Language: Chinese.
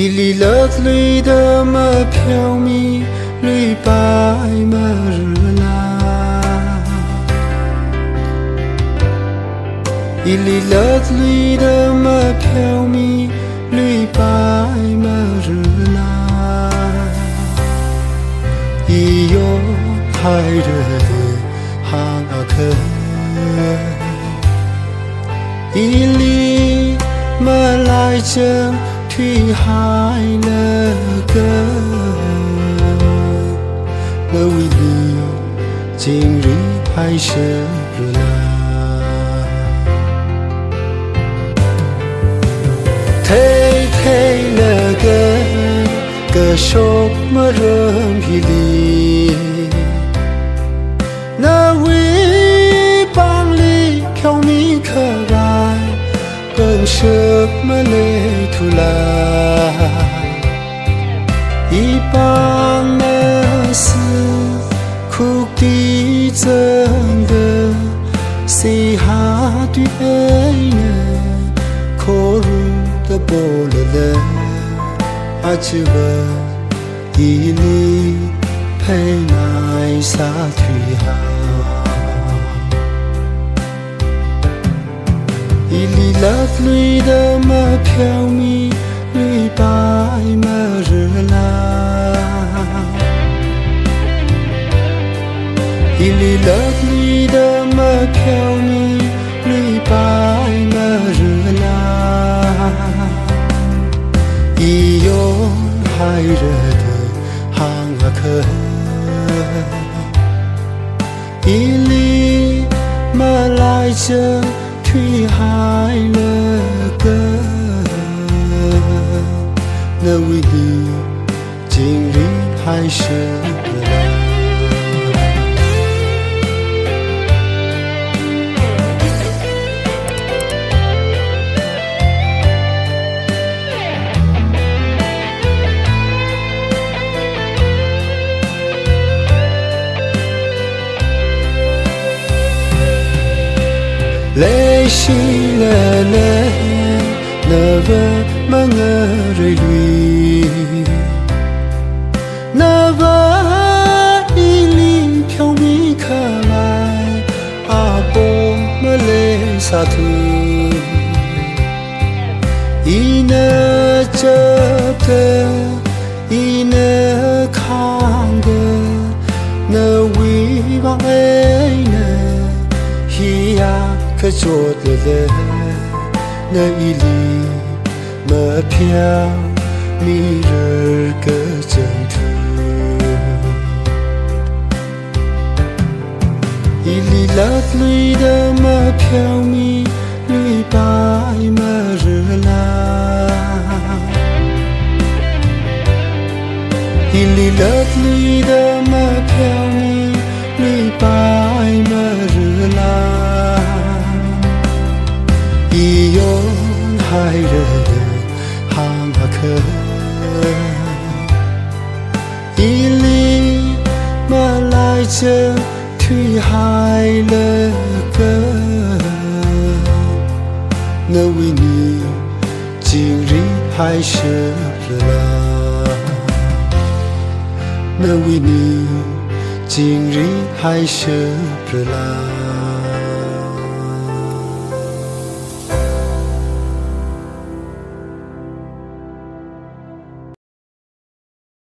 一粒乐子里的么飘迷，绿白么日蓝。一粒乐子里的么飘迷，绿白么日蓝。一有海热的航啊克，一粒么来着。推海了个，那为你今日还是热辣，推了个手么人皮里，那为帮里飘米可爱。更什么累突来，一帮那是苦的真的，谁还对爱呢？可如的波了了，阿只问一里陪奈啥退哈。一粒乐子里的么飘迷，绿白么日蓝。一粒乐子里的么飘迷，绿白么日蓝。一有海热的航啊克，一粒么来着。推海了个，那为你今日还是泪湿了泪，那么么泪绿，那么一粒飘米可来，阿波么泪洒土，一那折的，一那扛的，那为王爱呢，咿呀。可做的了，那一粒么飘迷日个征途，一粒乐子里的么飘迷，绿白么日蓝。一粒乐子里的么飘迷，绿白么日蓝。一有海热的航啊克，一粒么来着推海了个，那为你今日还是热辣，那为你今日还是热辣。